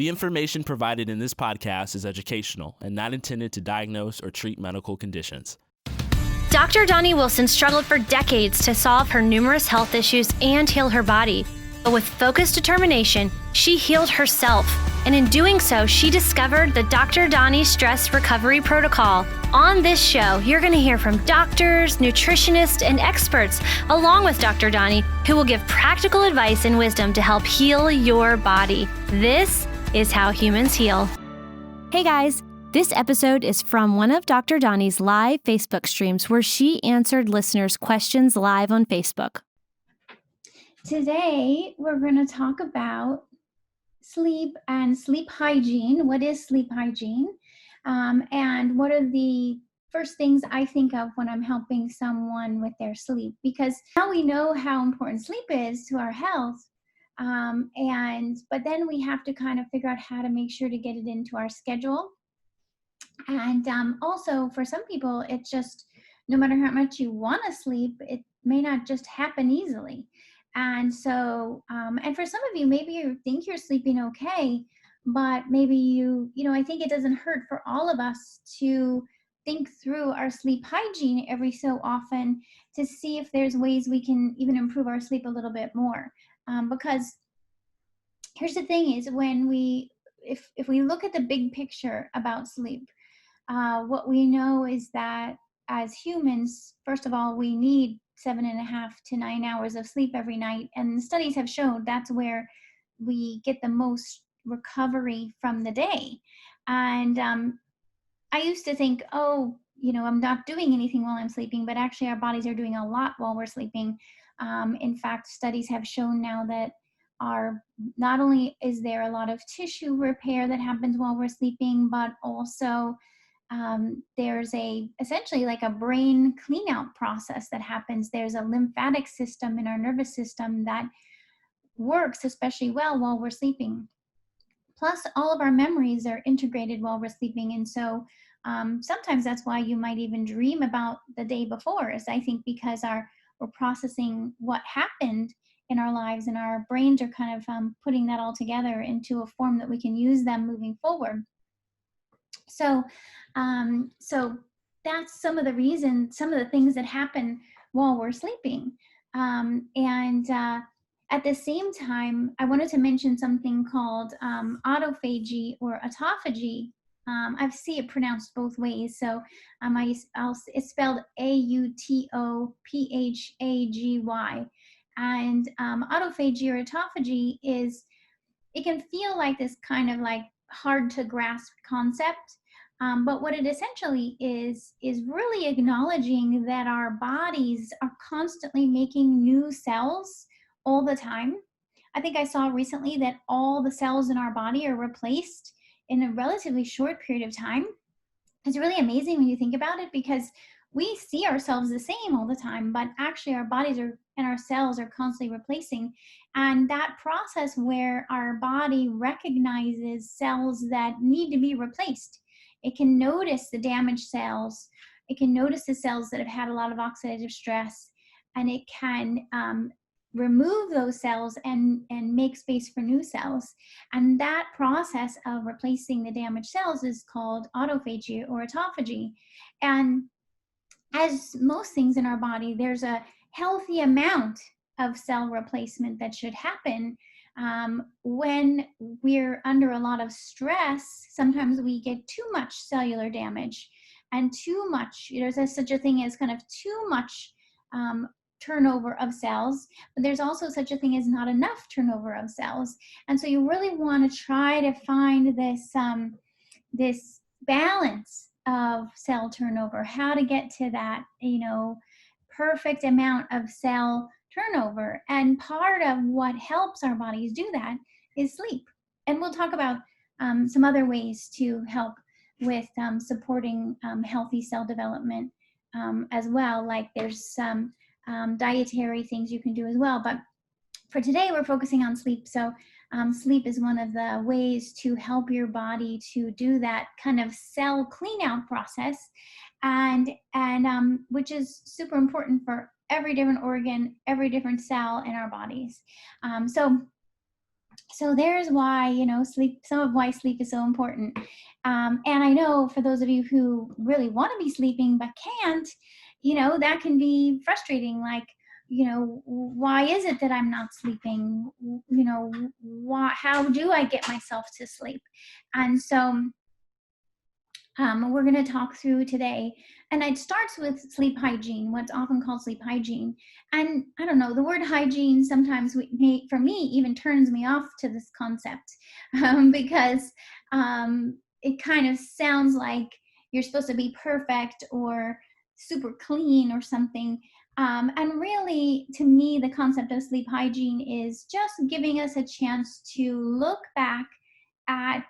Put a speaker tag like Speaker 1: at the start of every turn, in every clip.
Speaker 1: The information provided in this podcast is educational and not intended to diagnose or treat medical conditions.
Speaker 2: Dr. Doni Wilson struggled for decades to solve her numerous health issues and heal her body. But with focused determination, she healed herself. And in doing so, she discovered the Dr. Doni Stress Recovery Protocol. On this show, you're going to hear from doctors, nutritionists, and experts, along with Dr. Doni, who will give practical advice and wisdom to help heal your body. This is how humans heal. Hey guys, this episode is from one of Dr. Doni's live Facebook streams where she answered listeners' questions live on Facebook.
Speaker 3: Today, we're going to talk about sleep and sleep hygiene. What is sleep hygiene? And what are the first things I think of when I'm helping someone with their sleep? Because now we know how important sleep is to our health. But then we have to kind of figure out how to make sure to get it into our schedule. And also for some people, it's just no matter how much you want to sleep, it may not just happen easily. And so, and for some of you, maybe you think you're sleeping okay, but maybe I think it doesn't hurt for all of us to think through our sleep hygiene every so often to see if there's ways we can even improve our sleep a little bit more. Because here's the thing is if we look at the big picture about sleep, what we know is that as humans, first of all, we need 7.5 to 9 hours of sleep every night. And studies have shown that's where we get the most recovery from the day. And I used to think, I'm not doing anything while I'm sleeping, but actually our bodies are doing a lot while we're sleeping. In fact, studies have shown now that not only is there a lot of tissue repair that happens while we're sleeping, but also there's essentially like a brain clean out process that happens. There's a lymphatic system in our nervous system that works especially well while we're sleeping. Plus, all of our memories are integrated while we're sleeping. And so sometimes that's why you might even dream about the day before, is I think because we're processing what happened in our lives and our brains are kind of putting that all together into a form that we can use them moving forward. So that's some of the things that happen while we're sleeping. At the same time, I wanted to mention something called autophagy or autophagy. I see it pronounced both ways. So it's spelled AUTOPHAGY. And autophagy or autophagy it can feel like this kind of like hard to grasp concept. But what it essentially is really acknowledging that our bodies are constantly making new cells all the time. I think I saw recently that all the cells in our body are replaced in a relatively short period of time. It's really amazing when you think about it, because we see ourselves the same all the time, but actually our bodies and our cells are constantly replacing. And that process where our body recognizes cells that need to be replaced, it can notice the damaged cells, it can notice the cells that have had a lot of oxidative stress, and it can remove those cells and make space for new cells. And that process of replacing the damaged cells is called autophagy or autophagy. And as most things in our body, there's a healthy amount of cell replacement that should happen. When we're under a lot of stress, sometimes we get too much cellular damage and too much, there's such a thing as kind of too much turnover of cells, but there's also such a thing as not enough turnover of cells. And so you really want to try to find this balance of cell turnover, how to get to that, perfect amount of cell turnover. And part of what helps our bodies do that is sleep. And we'll talk about some other ways to help with supporting healthy cell development as well. Like there's some dietary things you can do as well. But for today, we're focusing on sleep. So sleep is one of the ways to help your body to do that kind of cell clean out process, and which is super important for every different organ, every different cell in our bodies. So So there's why, some of why sleep is so important. And I know for those of you who really want to be sleeping but can't, that can be frustrating. Like, why is it that I'm not sleeping? How do I get myself to sleep? And so we're going to talk through today. And it starts with sleep hygiene, what's often called sleep hygiene. And I don't know, the word hygiene sometimes for me even turns me off to this concept because it kind of sounds like you're supposed to be perfect or super clean or something. And really, to me, the concept of sleep hygiene is just giving us a chance to look back at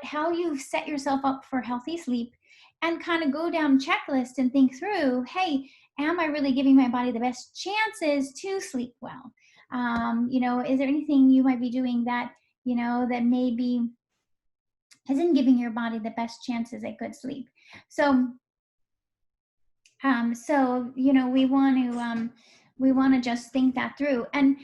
Speaker 3: how you've set yourself up for healthy sleep and kind of go down checklist and think through, hey, am I really giving my body the best chances to sleep well? Is there anything you might be doing that, that maybe isn't giving your body the best chances at good sleep? So we want to just think that through. And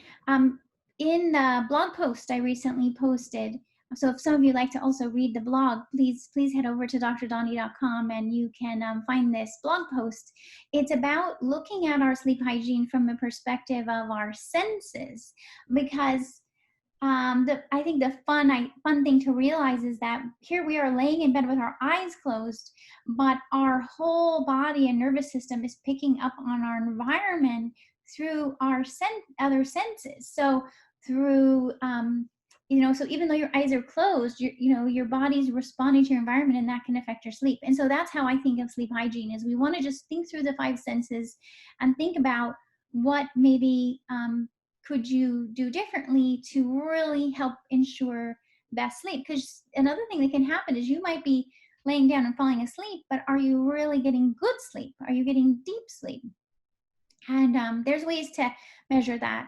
Speaker 3: in the blog post I recently posted, so if some of you like to also read the blog, please head over to drdoni.com and you can find this blog post. It's about looking at our sleep hygiene from a perspective of our senses, because I think the fun thing to realize is that here we are laying in bed with our eyes closed, but our whole body and nervous system is picking up on our environment through our other senses. So through, so even though your eyes are closed, your body's responding to your environment, and that can affect your sleep. And so that's how I think of sleep hygiene, is we want to just think through the 5 senses and think about what maybe could you do differently to really help ensure best sleep. Because another thing that can happen is you might be laying down and falling asleep, but are you really getting good sleep? Are you getting deep sleep? And there's ways to measure that.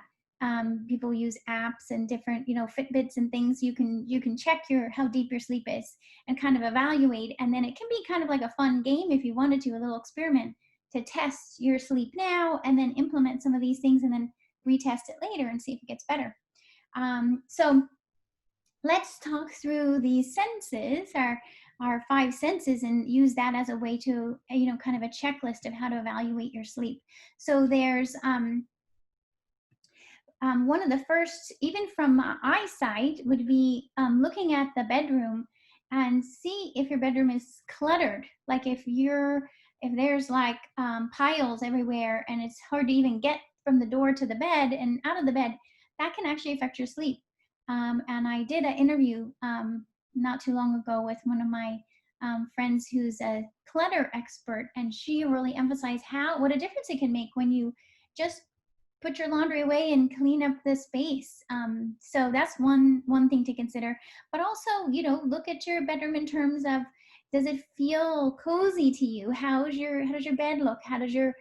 Speaker 3: People use apps and different, Fitbits and things. You can check how deep your sleep is and kind of evaluate. And then it can be kind of like a fun game if you wanted to, a little experiment to test your sleep now and then implement some of these things and then retest it later and see if it gets better. So let's talk through these senses, our 5 senses, and use that as a way to, kind of a checklist of how to evaluate your sleep. So there's one of the first, even from eyesight, would be looking at the bedroom and see if your bedroom is cluttered. Like if there's like piles everywhere and it's hard to even get from the door to the bed and out of the bed, that can actually affect your sleep. And I did an interview not too long ago with one of my friends who's a clutter expert, and she really emphasized what a difference it can make when you just put your laundry away and clean up the space. So that's one thing to consider. But also, look at your bedroom in terms of, does it feel cozy to you? How does your bed look? How does your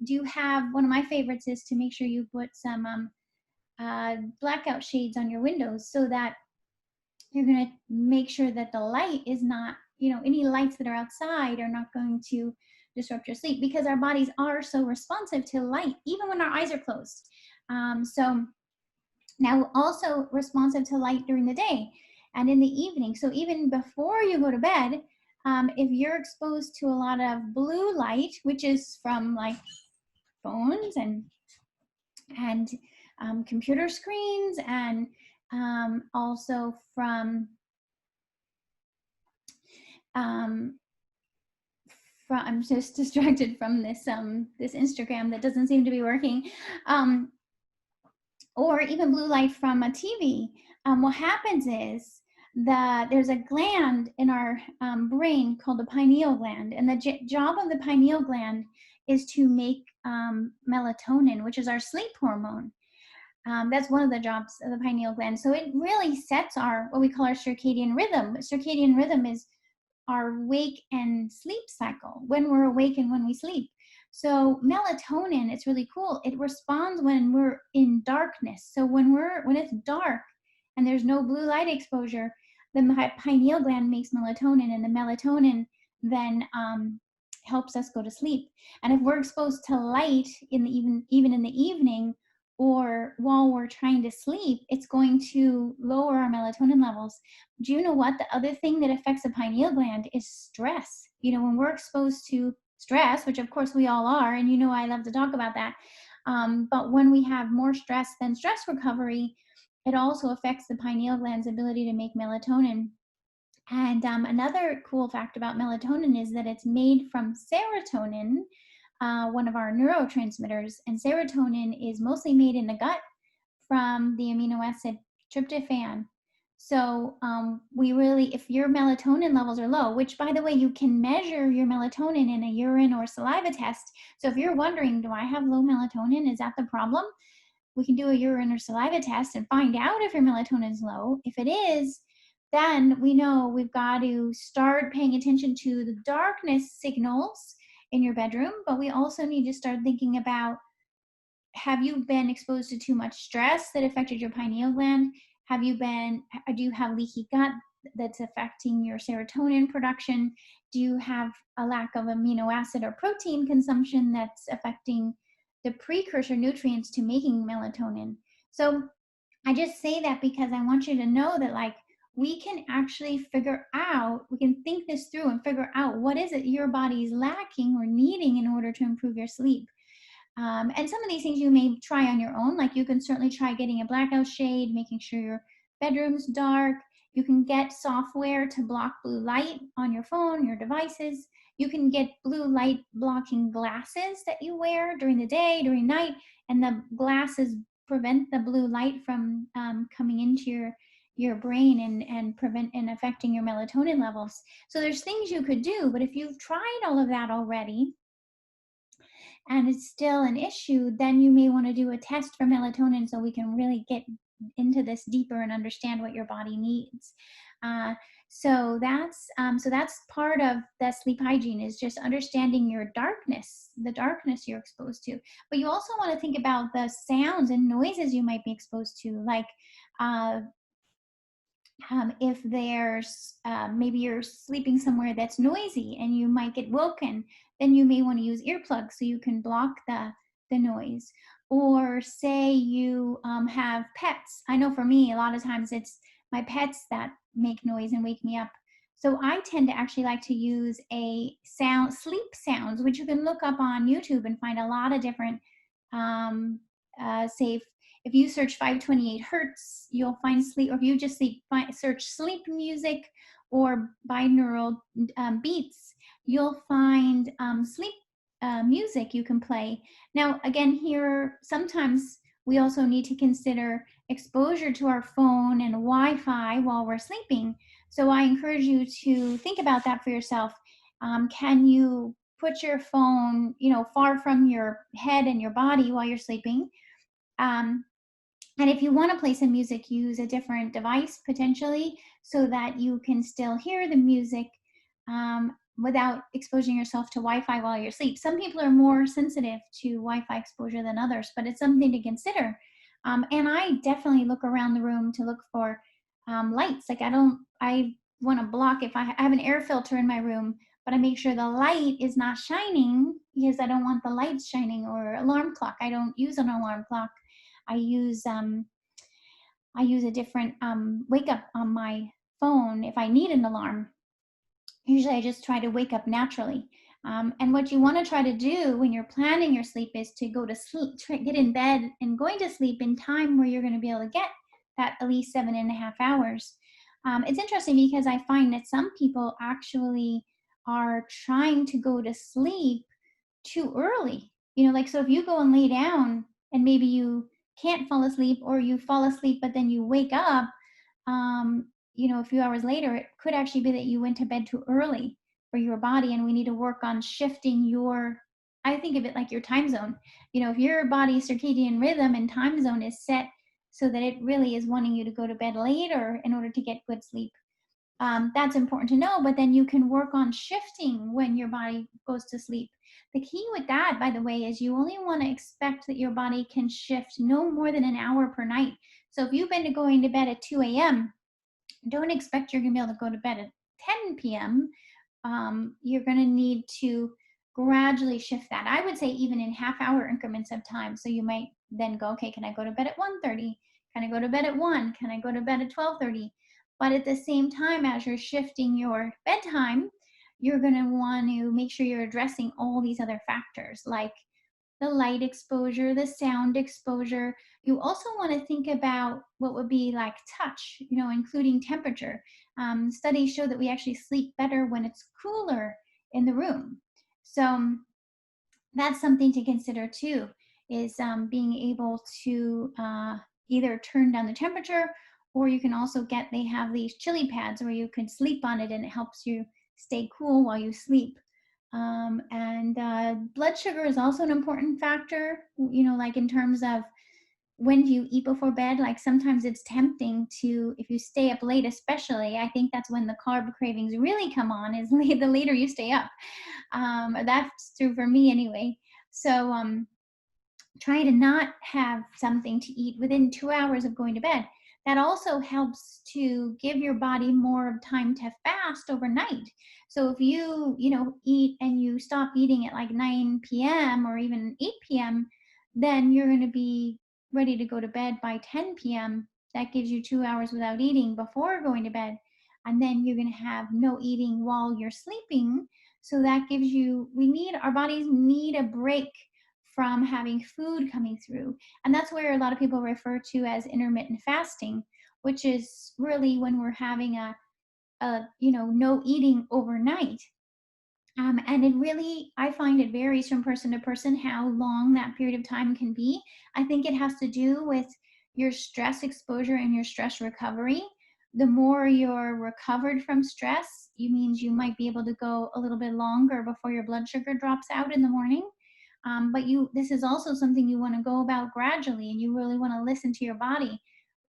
Speaker 3: do you have, one of my favorites is to make sure you put some blackout shades on your windows, so that you're going to make sure that the light is not, any lights that are outside are not going to disrupt your sleep, because our bodies are so responsive to light, even when our eyes are closed. So now also responsive to light during the day and in the evening. So even before you go to bed, if you're exposed to a lot of blue light, which is from like phones and computer screens, and also from I'm just distracted from this Instagram that doesn't seem to be working, or even blue light from a TV. What happens is that there's a gland in our brain called the pineal gland, and the job of the pineal gland is to make melatonin, which is our sleep hormone. That's one of the jobs of the pineal gland. So it really sets what we call our circadian rhythm. Circadian rhythm is our wake and sleep cycle, when we're awake and when we sleep. So melatonin, it's really cool. It responds when we're in darkness. So when it's dark and there's no blue light exposure, the pineal gland makes melatonin, and the melatonin then helps us go to sleep. And if we're exposed to light even in the evening, or while we're trying to sleep, it's going to lower our melatonin levels. Do you know what? The other thing that affects the pineal gland is stress. When we're exposed to stress, which of course we all are, and I love to talk about that. But when we have more stress than stress recovery, it also affects the pineal gland's ability to make melatonin. And another cool fact about melatonin is that it's made from serotonin, one of our neurotransmitters. And serotonin is mostly made in the gut from the amino acid tryptophan. So if your melatonin levels are low, which by the way, you can measure your melatonin in a urine or saliva test. So if you're wondering, do I have low melatonin? Is that the problem? We can do a urine or saliva test and find out if your melatonin is low. If it is, then we know we've got to start paying attention to the darkness signals in your bedroom, but we also need to start thinking about, have you been exposed to too much stress that affected your pineal gland? Do you have leaky gut that's affecting your serotonin production? Do you have a lack of amino acid or protein consumption that's affecting the precursor nutrients to making melatonin? So I just say that because I want you to know that we can actually we can think this through and figure out what is it your body is lacking or needing in order to improve your sleep. And some of these things you may try on your own. Like you can certainly try getting a blackout shade, making sure your bedroom's dark. You can get software to block blue light on your phone, your devices. You can get blue light blocking glasses that you wear during the day, during night, and the glasses prevent the blue light from coming into your brain and prevent and affecting your melatonin levels. So there's things you could do, but if you've tried all of that already and it's still an issue, then you may want to do a test for melatonin so we can really get into this deeper and understand what your body needs. So that's part of the sleep hygiene, is just understanding your darkness, the darkness you're exposed to. But you also want to think about the sounds and noises you might be exposed to, like if there's maybe you're sleeping somewhere that's noisy and you might get woken, then you may want to use earplugs so you can block the noise. Or say you have pets. I know for me, a lot of times it's my pets that make noise and wake me up. So I tend to actually like to use sleep sounds, which you can look up on YouTube and find a lot of different safe. If you search 528 hertz, you'll find sleep, or if you just search sleep music or binaural beats, you'll find sleep music you can play. Now, again, here, sometimes we also need to consider exposure to our phone and Wi-Fi while we're sleeping. So I encourage you to think about that for yourself. Can you put your phone, far from your head and your body while you're sleeping? And if you want to play some music, use a different device potentially so that you can still hear the music without exposing yourself to Wi-Fi while you're asleep. Some people are more sensitive to Wi-Fi exposure than others, but it's something to consider. And I definitely look around the room to look for lights. I want to block, if I have an air filter in my room, but I make sure the light is not shining because I don't want the lights shining. Or alarm clock. I don't use an alarm clock. I use a different wake up on my phone if I need an alarm. Usually I just try to wake up naturally. And what you want to try to do when you're planning your sleep is to go to sleep, get in bed and going to sleep in time where you're going to be able to get that at least 7.5 hours. It's interesting because I find that some people actually are trying to go to sleep too early. So if you go and lay down and maybe you can't fall asleep, or you fall asleep but then you wake up a few hours later, it could actually be that you went to bed too early for your body, and we need to work on shifting I think of it like your time zone. If your body's circadian rhythm and time zone is set so that it really is wanting you to go to bed later in order to get good sleep, that's important to know. But then you can work on shifting when your body goes to sleep. The key with that, by the way, is you only want to expect that your body can shift no more than an hour per night. So if you've been going to bed at 2 a.m., don't expect you're going to be able to go to bed at 10 p.m. You're going to need to gradually shift that. I would say even in half-hour increments of time. So you might then go, okay, can I go to bed at 1:30? Can I go to bed at 1? Can I go to bed at 12:30? But at the same time, as you're shifting your bedtime, you're going to want to make sure you're addressing all these other factors like the light exposure, the sound exposure. You also want to think about what would be like touch, including temperature. Studies show that we actually sleep better when it's cooler in the room. So that's something to consider too, is being able to either turn down the temperature, or you can also they have these chili pads where you can sleep on it and it helps you stay cool while you sleep. And blood sugar is also an important factor, like in terms of when do you eat before bed? Like sometimes it's tempting to, if you stay up late, especially, I think that's when the carb cravings really come on, is the later you stay up. That's true for me anyway. So try to not have something to eat within 2 hours of going to bed. That also helps to give your body more time to fast overnight. So if you, eat and you stop eating at like 9 p.m. or even 8 p.m., then you're going to be ready to go to bed by 10 p.m. That gives you 2 hours without eating before going to bed. And then you're going to have no eating while you're sleeping. So that gives you, our bodies need a break from having food coming through. And that's where a lot of people refer to as intermittent fasting, which is really when we're having a no eating overnight. And it really, I find it varies from person to person how long that period of time can be. I think it has to do with your stress exposure and your stress recovery. The more you're recovered from stress, it means you might be able to go a little bit longer before your blood sugar drops out in the morning. But this is also something you want to go about gradually, and you really want to listen to your body.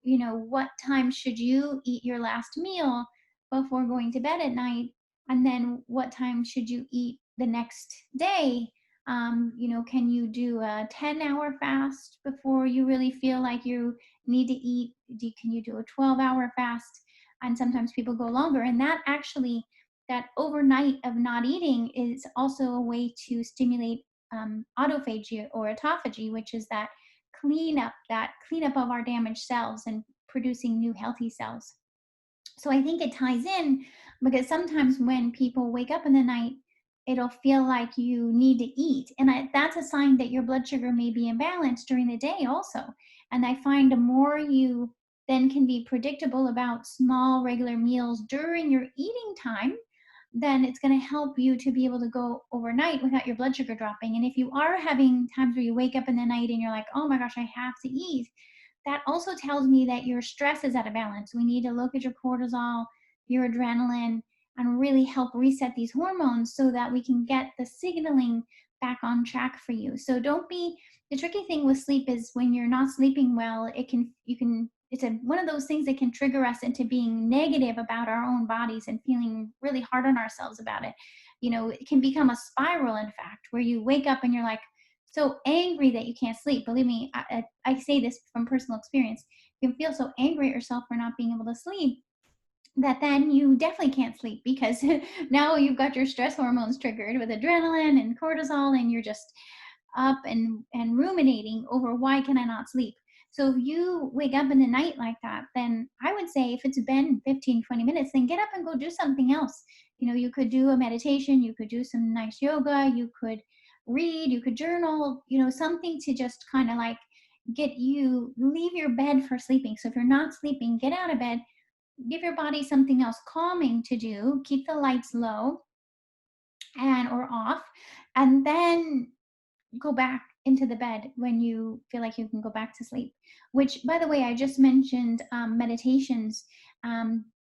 Speaker 3: What time should you eat your last meal before going to bed at night? And then what time should you eat the next day? Can you do a 10-hour fast before you really feel like you need to eat? Can you do a 12-hour fast? And sometimes people go longer. And that overnight of not eating is also a way to stimulate autophagy or autophagy, which is that cleanup of our damaged cells and producing new healthy cells. So I think it ties in, because sometimes when people wake up in the night, it'll feel like you need to eat. And that's a sign that your blood sugar may be imbalanced during the day also. And I find the more you then can be predictable about small, regular meals during your eating time, then it's going to help you to be able to go overnight without your blood sugar dropping. And if you are having times where you wake up in the night and you're like, oh my gosh, I have to eat, that also tells me that your stress is out of balance. We need to look at your cortisol, your adrenaline, and really help reset these hormones so that we can get the signaling back on track for you. So the tricky thing with sleep is when you're not sleeping well, it's one of those things that can trigger us into being negative about our own bodies and feeling really hard on ourselves about it. It can become a spiral, in fact, where you wake up and you're like so angry that you can't sleep. Believe me, I say this from personal experience. You can feel so angry at yourself for not being able to sleep that then you definitely can't sleep, because now you've got your stress hormones triggered with adrenaline and cortisol, and you're just up and ruminating over why can I not sleep. So if you wake up in the night like that, then I would say if it's been 15, 20 minutes, then get up and go do something else. You could do a meditation, you could do some nice yoga, you could read, you could journal, something to just kind of like leave your bed for sleeping. So if you're not sleeping, get out of bed, give your body something else calming to do, keep the lights low or off, and then go back into the bed when you feel like you can go back to sleep. Which, by the way, I just mentioned meditations.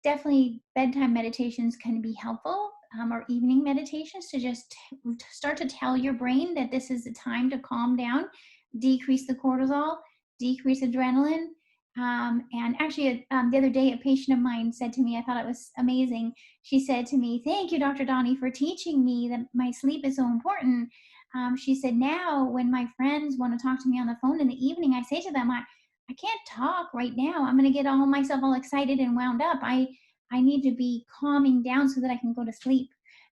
Speaker 3: Definitely bedtime meditations can be helpful, or evening meditations, to just start to tell your brain that this is the time to calm down, decrease the cortisol, decrease adrenaline. And actually, the other day, a patient of mine said to me, I thought it was amazing. She said to me, "Thank you, Dr. Doni, for teaching me that my sleep is so important." She said, now when my friends want to talk to me on the phone in the evening, I say to them, I can't talk right now. I'm going to get myself all excited and wound up. I need to be calming down so that I can go to sleep.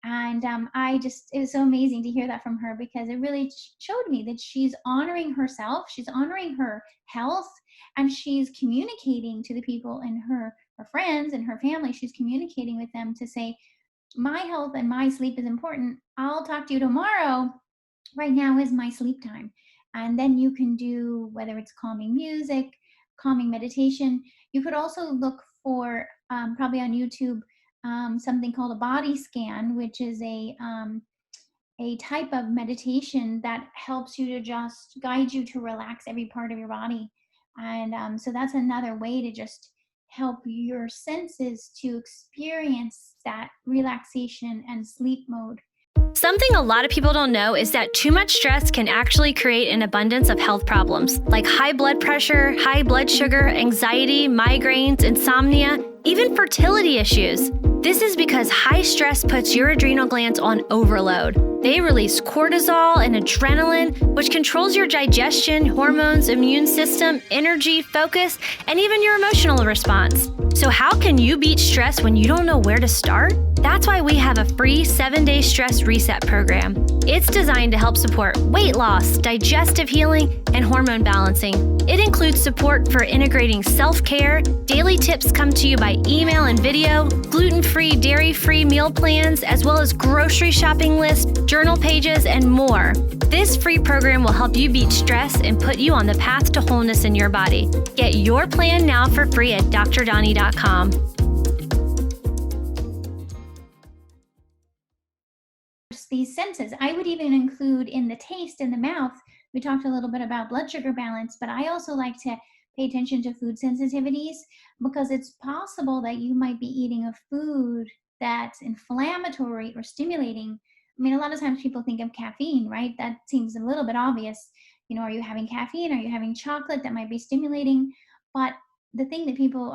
Speaker 3: And it was so amazing to hear that from her, because it really showed me that she's honoring herself, she's honoring her health, and she's communicating to the people in her friends and her family. She's communicating with them to say, my health and my sleep is important. I'll talk to you tomorrow. Right now is my sleep time. And then you can do, whether it's calming music, calming meditation. You could also look for, probably on YouTube, something called a body scan, which is a type of meditation that helps you to just guide you to relax every part of your body. And so that's another way to just help your senses to experience that relaxation and sleep mode.
Speaker 2: Something a lot of people don't know is that too much stress can actually create an abundance of health problems like high blood pressure, high blood sugar, anxiety, migraines, insomnia, even fertility issues. This is because high stress puts your adrenal glands on overload. They release cortisol and adrenaline, which controls your digestion, hormones, immune system, energy, focus, and even your emotional response. So how can you beat stress when you don't know where to start? That's why we have a free 7-day stress reset program. It's designed to help support weight loss, digestive healing, and hormone balancing. It includes support for integrating self-care, daily tips come to you by email and video, gluten-free, dairy-free meal plans, as well as grocery shopping lists, journal pages, and more. This free program will help you beat stress and put you on the path to wholeness in your body. Get your plan now for free at drdoni.com.
Speaker 3: These senses, I would even include in the taste in the mouth. We talked a little bit about blood sugar balance, but I also like to pay attention to food sensitivities, because it's possible that you might be eating a food that's inflammatory or stimulating. I mean, a lot of times people think of caffeine, right? That seems a little bit obvious. You know, are you having caffeine? Are you having chocolate that might be stimulating? But the thing that people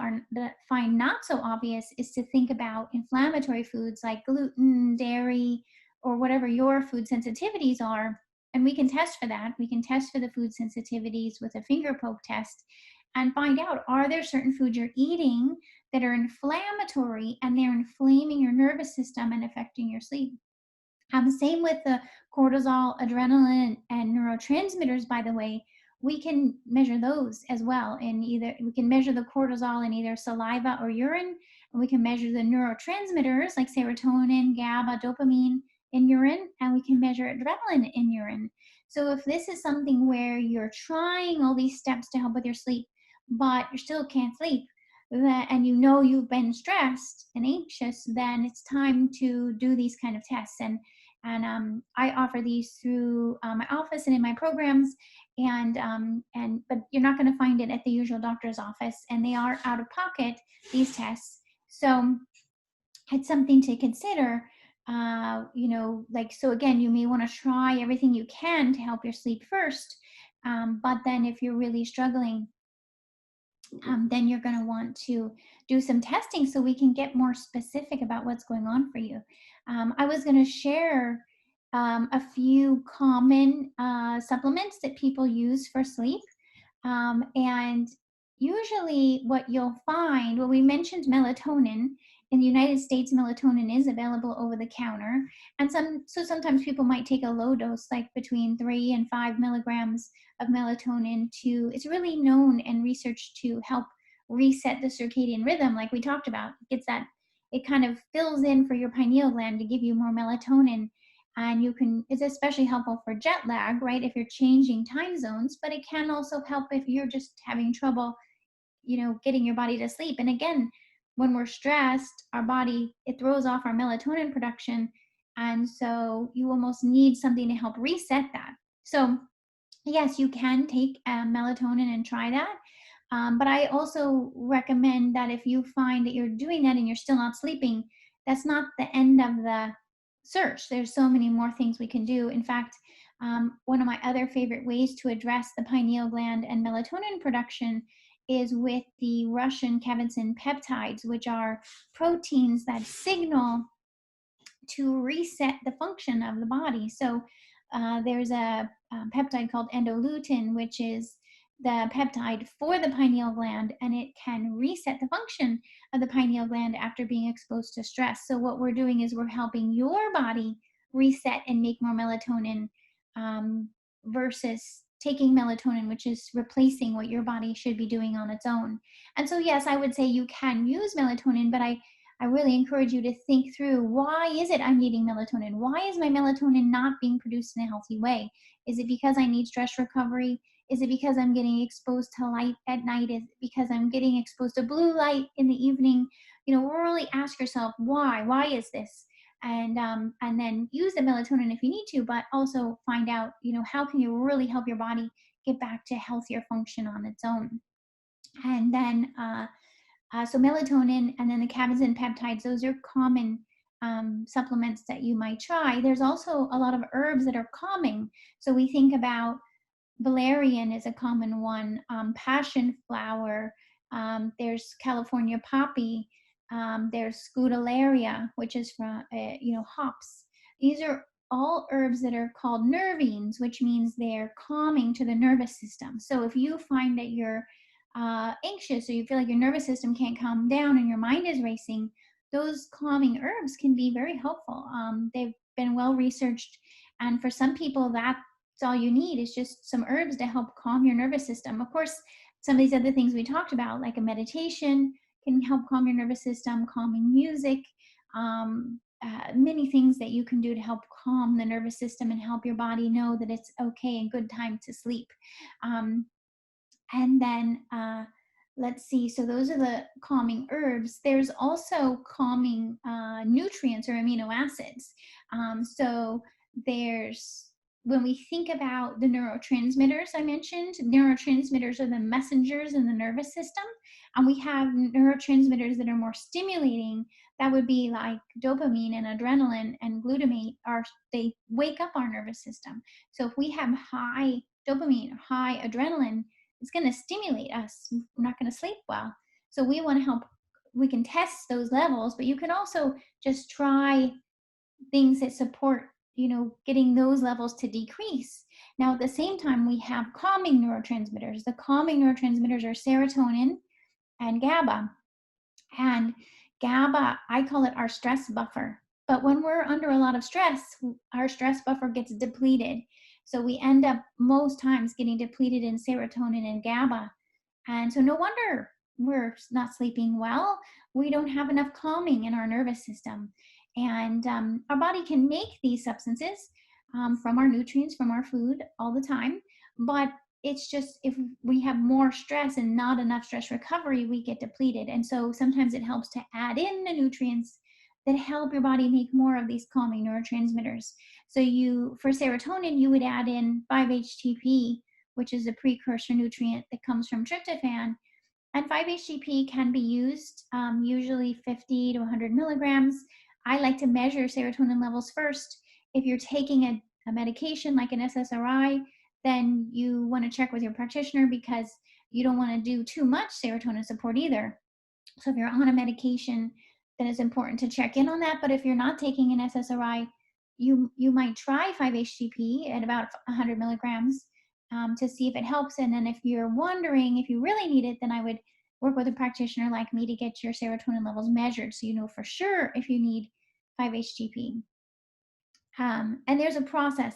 Speaker 3: find not so obvious is to think about inflammatory foods like gluten, dairy, or whatever your food sensitivities are. And we can test for that. We can test for the food sensitivities with a finger poke test and find out, are there certain foods you're eating that are inflammatory and they're inflaming your nervous system and affecting your sleep? Same with the cortisol, adrenaline, and neurotransmitters, by the way. We can measure those as well. We can measure the cortisol in either saliva or urine, and we can measure the neurotransmitters like serotonin, GABA, dopamine in urine, and we can measure adrenaline in urine. So if this is something where you're trying all these steps to help with your sleep, but you still can't sleep, and you know you've been stressed and anxious, then it's time to do these kind of tests. And I offer these through my office and in my programs, but you're not going to find it at the usual doctor's office, and they are out of pocket, these tests. So it's something to consider. So again, you may want to try everything you can to help your sleep first, but then if you're really struggling, then you're going to want to do some testing so we can get more specific about what's going on for you. I was going to share a few common supplements that people use for sleep. And usually what you'll find, well, we mentioned melatonin. In the United States, melatonin is available over the counter. And sometimes people might take a low dose, like between 3 and 5 milligrams of melatonin it's really known and researched to help reset the circadian rhythm, like we talked about. It kind of fills in for your pineal gland to give you more melatonin. And it's especially helpful for jet lag, right? If you're changing time zones, but it can also help if you're just having trouble, getting your body to sleep. And again, when we're stressed, our body, it throws off our melatonin production. And so you almost need something to help reset that. So yes, you can take melatonin and try that. But I also recommend that if you find that you're doing that and you're still not sleeping, that's not the end of the search. There's so many more things we can do. In fact, one of my other favorite ways to address the pineal gland and melatonin production is with the Russian Kavincin peptides, which are proteins that signal to reset the function of the body. So there's a peptide called endolutein, which is the peptide for the pineal gland, and it can reset the function of the pineal gland after being exposed to stress. So what we're doing is we're helping your body reset and make more melatonin, versus taking melatonin, which is replacing what your body should be doing on its own. And so, yes, I would say you can use melatonin, but I really encourage you to think through, why is it I'm needing melatonin? Why is my melatonin not being produced in a healthy way? Is it because I need stress recovery? Is it because I'm getting exposed to light at night? Is it because I'm getting exposed to blue light in the evening? Really ask yourself, why? Why is this? And then use the melatonin if you need to, but also find out, how can you really help your body get back to healthier function on its own. And then, so melatonin and then the capsaicin peptides, those are common supplements that you might try. There's also a lot of herbs that are calming. So we think about valerian is a common one, passion flower, there's California poppy, there's scutellaria, which is from, hops. These are all herbs that are called nervines, which means they're calming to the nervous system. So if you find that you're anxious, or you feel like your nervous system can't calm down and your mind is racing, those calming herbs can be very helpful. They've been well researched, and for some people, that's all you need is just some herbs to help calm your nervous system. Of course, some of these other things we talked about, like a meditation, can help calm your nervous system, calming music, many things that you can do to help calm the nervous system and help your body know that it's okay and good time to sleep. And then let's see, so those are the calming herbs. There's also calming nutrients or amino acids. So when we think about the neurotransmitters I mentioned, neurotransmitters are the messengers in the nervous system. And we have neurotransmitters that are more stimulating. That would be like dopamine and adrenaline and glutamate. They wake up our nervous system. So if we have high dopamine or high adrenaline, it's going to stimulate us. We're not going to sleep well. So we want to help. We can test those levels, but you can also just try things that support, getting those levels to decrease. Now, at the same time, we have calming neurotransmitters. The calming neurotransmitters are serotonin and GABA. And GABA, I call it our stress buffer. But when we're under a lot of stress, our stress buffer gets depleted. So we end up most times getting depleted in serotonin and GABA. And so no wonder we're not sleeping well. We don't have enough calming in our nervous system. And our body can make these substances from our nutrients, from our food all the time. But it's just, if we have more stress and not enough stress recovery, we get depleted. And so sometimes it helps to add in the nutrients that help your body make more of these calming neurotransmitters. So for serotonin, you would add in 5-HTP, which is a precursor nutrient that comes from tryptophan. And 5-HTP can be used usually 50 to 100 milligrams. I like to measure serotonin levels first. If you're taking a medication like an SSRI, then you want to check with your practitioner, because you don't want to do too much serotonin support either. So if you're on a medication, then it's important to check in on that. But if you're not taking an SSRI, you might try 5-HTP at about 100 milligrams to see if it helps. And then if you're wondering if you really need it, then I would work with a practitioner like me to get your serotonin levels measured, so you know for sure if you need 5-HTP. And there's a process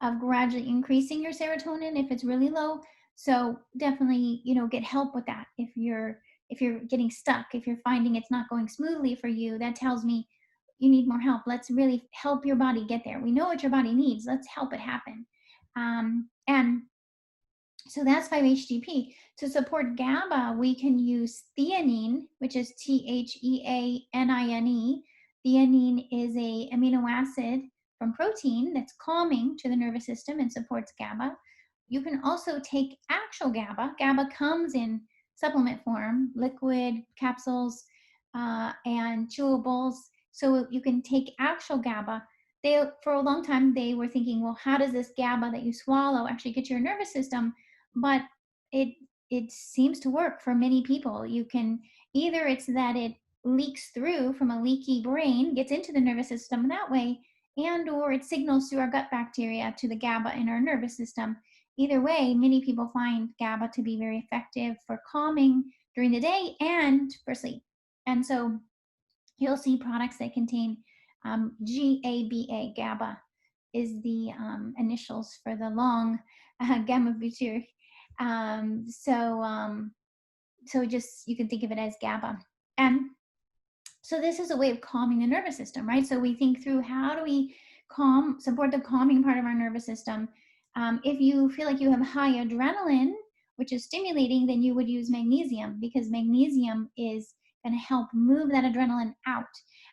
Speaker 3: of gradually increasing your serotonin if it's really low. So definitely, get help with that. If you're getting stuck, if you're finding it's not going smoothly for you, that tells me you need more help. Let's really help your body get there. We know what your body needs. Let's help it happen. And so that's 5-HTP. To support GABA, we can use theanine, which is THEANINE. Theanine is a amino acid from protein that's calming to the nervous system and supports GABA. You can also take actual GABA. GABA comes in supplement form, liquid, capsules, and chewables. So you can take actual GABA. For a long time, they were thinking, well, how does this GABA that you swallow actually get to your nervous system? But it seems to work for many people. You can, either it's that it leaks through from a leaky brain, gets into the nervous system that way, and or it signals through our gut bacteria to the GABA in our nervous system. Either way, many people find GABA to be very effective for calming during the day and for sleep. And so you'll see products that contain GABA. GABA is the initials for the long gamma butyric. So just you can think of it as GABA. And so this is a way of calming the nervous system, right? So we think through, how do we support the calming part of our nervous system? If you feel like you have high adrenaline, which is stimulating, then you would use magnesium, because magnesium is going to help move that adrenaline out.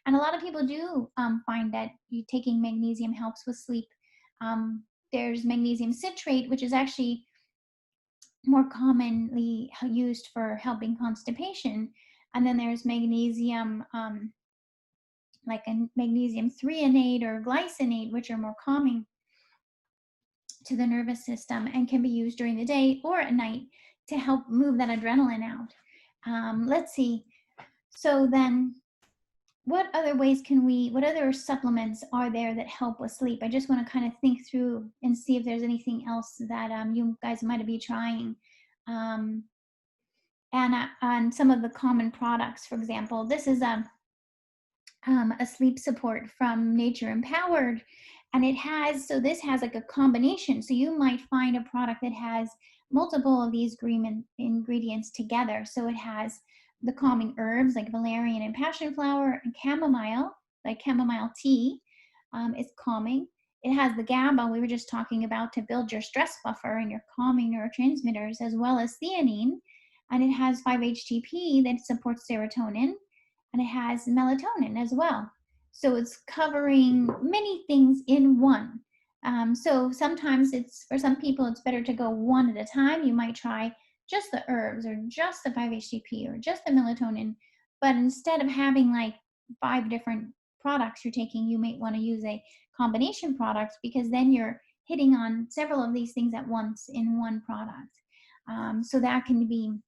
Speaker 3: And a lot of people do find that taking magnesium helps with sleep. There's magnesium citrate, which is actually more commonly used for helping constipation. And then there's magnesium, like a magnesium threonate or glycinate, which are more calming to the nervous system and can be used during the day or at night to help move that adrenaline out. Let's see. So then, what other supplements are there that help with sleep? I just want to kind of think through and see if there's anything else that you guys might be trying. And on some of the common products, for example, this is a sleep support from Nature Empowered. And this has like a combination. So you might find a product that has multiple of these ingredients together. So it has the calming herbs like valerian and passion flower and chamomile, like chamomile tea is calming. It has the GABA we were just talking about to build your stress buffer and your calming neurotransmitters, as well as theanine. And it has 5-HTP that supports serotonin, and it has melatonin as well. So it's covering many things in one. So sometimes for some people, it's better to go one at a time. You might try just the herbs or just the 5-HTP or just the melatonin. But instead of having like 5 different products you're taking, you might want to use a combination product, because then you're hitting on several of these things at once in one product. So that can be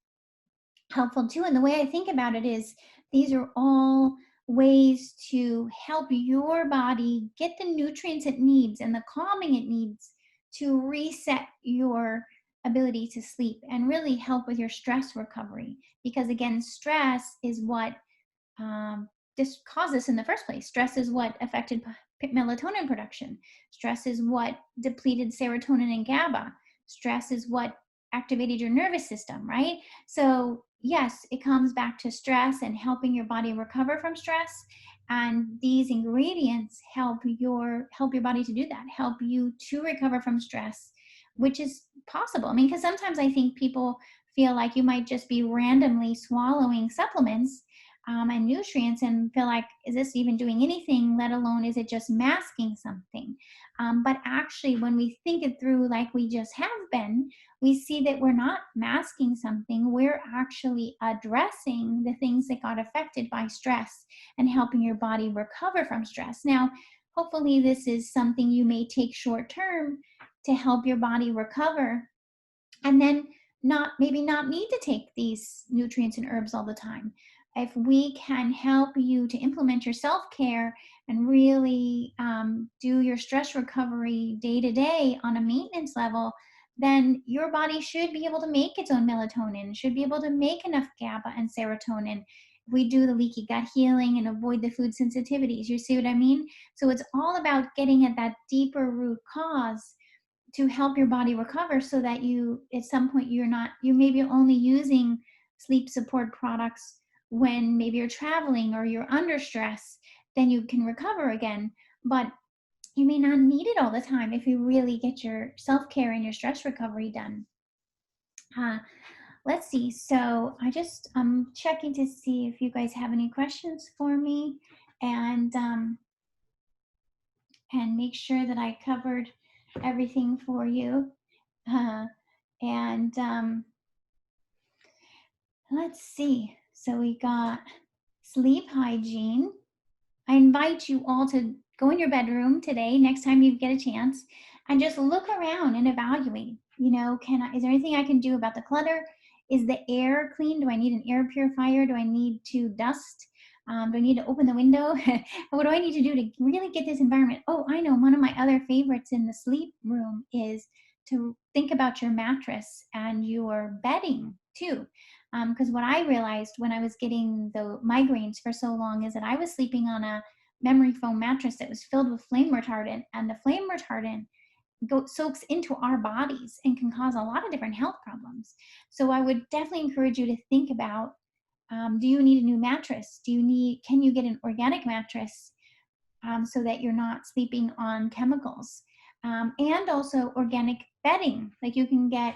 Speaker 3: helpful too. And the way I think about it is, these are all ways to help your body get the nutrients it needs and the calming it needs to reset your ability to sleep and really help with your stress recovery. Because again, stress is what this caused this in the first place. Stress is what affected melatonin production. Stress is what depleted serotonin and GABA. Stress is what activated your nervous system, right? So yes, it comes back to stress and helping your body recover from stress. And these ingredients help your body to do that, help you to recover from stress, which is possible. I mean, because sometimes I think people feel like you might just be randomly swallowing supplements and nutrients and feel like, is this even doing anything, let alone is it just masking something? But actually, when we think it through like we just have been, we see that we're not masking something. We're actually addressing the things that got affected by stress and helping your body recover from stress. Now, hopefully this is something you may take short term to help your body recover, and then maybe not need to take these nutrients and herbs all the time. If we can help you to implement your self-care and really do your stress recovery day to day on a maintenance level, then your body should be able to make its own melatonin, should be able to make enough GABA and serotonin. If we do the leaky gut healing and avoid the food sensitivities, you see what I mean? So it's all about getting at that deeper root cause to help your body recover, so that at some point you may be only using sleep support products when maybe you're traveling or you're under stress. Then you can recover again, but you may not need it all the time if you really get your self-care and your stress recovery done. Let's see. So I'm checking to see if you guys have any questions for me, and make sure that I covered everything for you. Let's see. So we got sleep hygiene. I invite you all to go in your bedroom today, next time you get a chance, and just look around and evaluate. Is there anything I can do about the clutter? Is the air clean? Do I need an air purifier? Do I need to dust? Do I need to open the window? What do I need to do to really get this environment? Oh, I know, one of my other favorites in the sleep room is to think about your mattress and your bedding too. Because what I realized when I was getting the migraines for so long is that I was sleeping on a memory foam mattress that was filled with flame retardant, and the flame retardant soaks into our bodies and can cause a lot of different health problems. So I would definitely encourage you to think about, do you need a new mattress? Can you get an organic mattress so that you're not sleeping on chemicals? And also organic bedding. Like you can get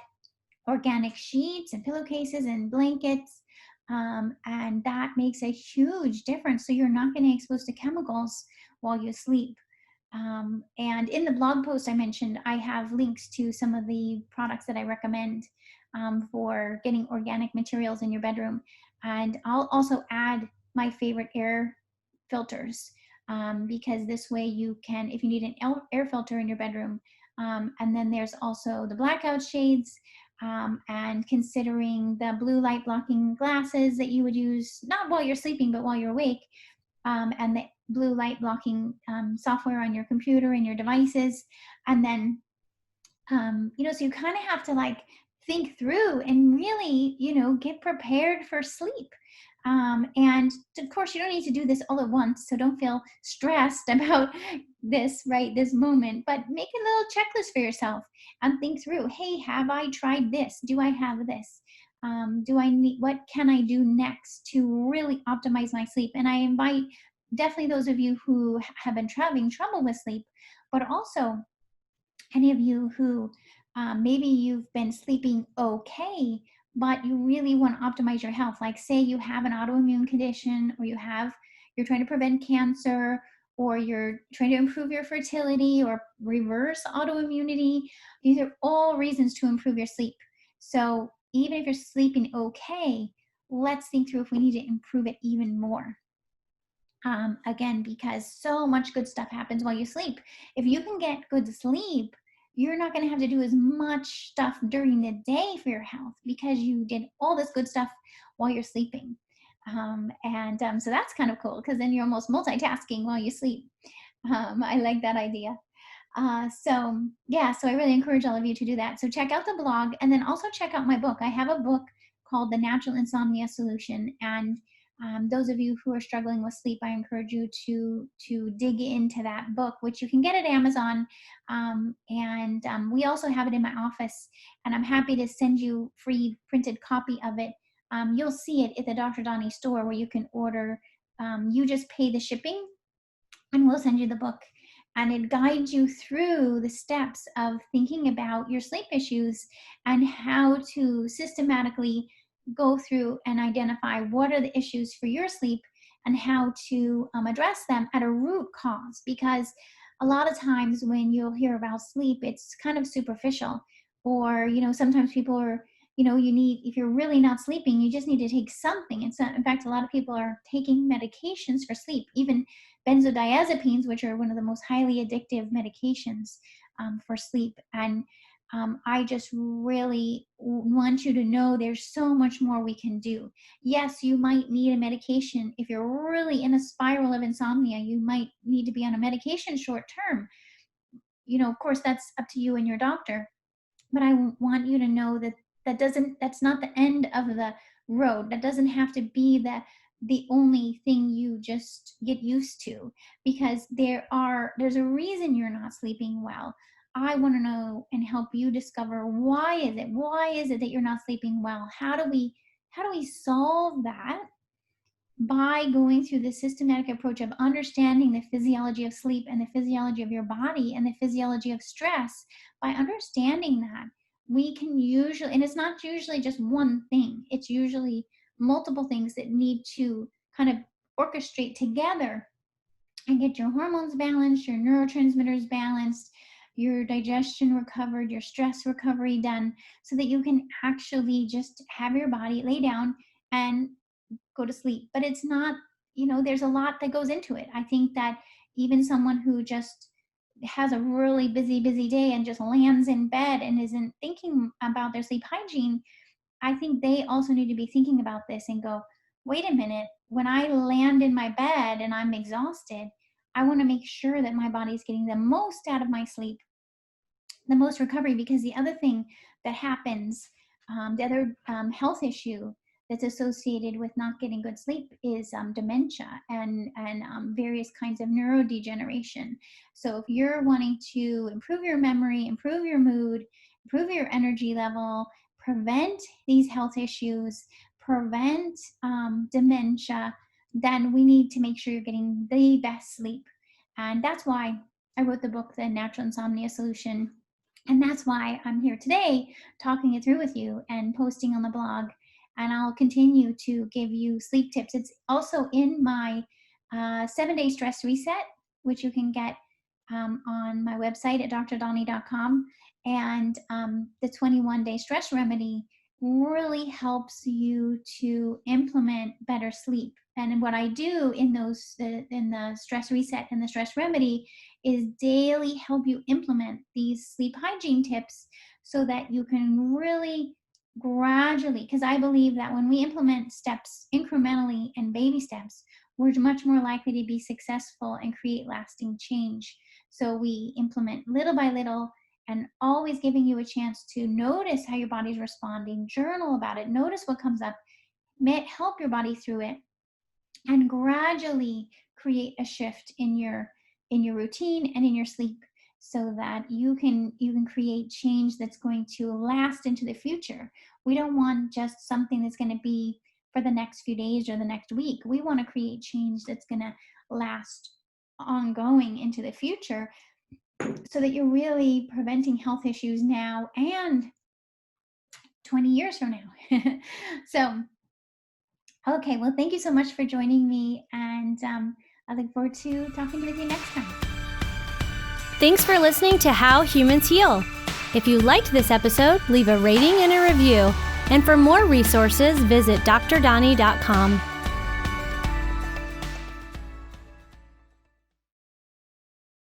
Speaker 3: organic sheets and pillowcases and blankets. And that makes a huge difference. So you're not getting exposed to chemicals while you sleep. And in the blog post I mentioned, I have links to some of the products that I recommend for getting organic materials in your bedroom. And I'll also add my favorite air filters because this way you can, if you need an air filter in your bedroom, and then there's also the blackout shades, and considering the blue light blocking glasses that you would use, not while you're sleeping, but while you're awake, and the blue light blocking software on your computer and your devices. And then, so you kind of have to like think through and really, get prepared for sleep. And of course, you don't need to do this all at once, so don't feel stressed about this right this moment, but make a little checklist for yourself and think through, hey, have I tried this? Do I have this? What can I do next to really optimize my sleep? And I invite definitely those of you who have been having trouble with sleep, but also any of you who maybe you've been sleeping okay, but you really want to optimize your health. Like say you have an autoimmune condition, or you're trying to prevent cancer, or you're trying to improve your fertility or reverse autoimmunity. These are all reasons to improve your sleep. So even if you're sleeping okay, let's think through if we need to improve it even more. Again, because so much good stuff happens while you sleep. If you can get good sleep, you're not going to have to do as much stuff during the day for your health because you did all this good stuff while you're sleeping. So that's kind of cool because then you're almost multitasking while you sleep. I like that idea. So I really encourage all of you to do that. So check out the blog and then also check out my book. I have a book called The Natural Insomnia Solution. And those of you who are struggling with sleep, I encourage you to dig into that book, which you can get at Amazon. We also have it in my office, and I'm happy to send you a free printed copy of it. You'll see it at the Dr. Doni store where you can order. You just pay the shipping, and we'll send you the book. And it guides you through the steps of thinking about your sleep issues and how to systematically go through and identify what are the issues for your sleep and how to address them at a root cause. Because a lot of times when you'll hear about sleep, it's kind of superficial, or, sometimes people are, if you're really not sleeping, you just need to take something. In fact, a lot of people are taking medications for sleep, even benzodiazepines, which are one of the most highly addictive medications for sleep. And I just really want you to know there's so much more we can do. Yes, you might need a medication. If you're really in a spiral of insomnia, you might need to be on a medication short term. Of course, that's up to you and your doctor. But I want you to know that that's not the end of the road. That doesn't have to be the only thing you just get used to, because there's a reason you're not sleeping well. I want to know and help you discover why is it that you're not sleeping well? How do we solve that by going through the systematic approach of understanding the physiology of sleep and the physiology of your body and the physiology of stress. By understanding that, we can usually, and it's not usually just one thing, it's usually multiple things that need to kind of orchestrate together and get your hormones balanced, your neurotransmitters balanced, your digestion recovered, your stress recovery done, so that you can actually just have your body lay down and go to sleep. But it's not, there's a lot that goes into it. I think that even someone who just has a really busy day and just lands in bed and isn't thinking about their sleep hygiene, I think they also need to be thinking about this and go, wait a minute, when I land in my bed and I'm exhausted, I want to make sure that my body's getting the most out of my sleep, the most recovery. Because the other thing that happens, the other health issue that's associated with not getting good sleep is dementia and various kinds of neurodegeneration. So if you're wanting to improve your memory, improve your mood, improve your energy level, prevent these health issues, prevent dementia, then we need to make sure you're getting the best sleep. And that's why I wrote the book, The Natural Insomnia Solution. And that's why I'm here today talking it through with you and posting on the blog. And I'll continue to give you sleep tips. It's also in my 7-day stress reset, which you can get on my website at drdoni.com. And the 21-day stress remedy really helps you to implement better sleep. And what I do in those in the stress reset and the stress remedy is daily help you implement these sleep hygiene tips so that you can really gradually, because I believe that when we implement steps incrementally and baby steps, we're much more likely to be successful and create lasting change. So we implement little by little, and always giving you a chance to notice how your body's responding, journal about it, notice what comes up, help your body through it, and gradually create a shift in your routine and in your sleep so that you can create change that's going to last into the future. We don't want just something that's going to be for the next few days or the next week. We want to create change that's going to last ongoing into the future, so that you're really preventing health issues now and 20 years from now. So, okay, well, thank you so much for joining me, and I look forward to talking with you next time.
Speaker 2: Thanks for listening to How Humans Heal. If you liked this episode, leave a rating and a review. And for more resources, visit drdoni.com.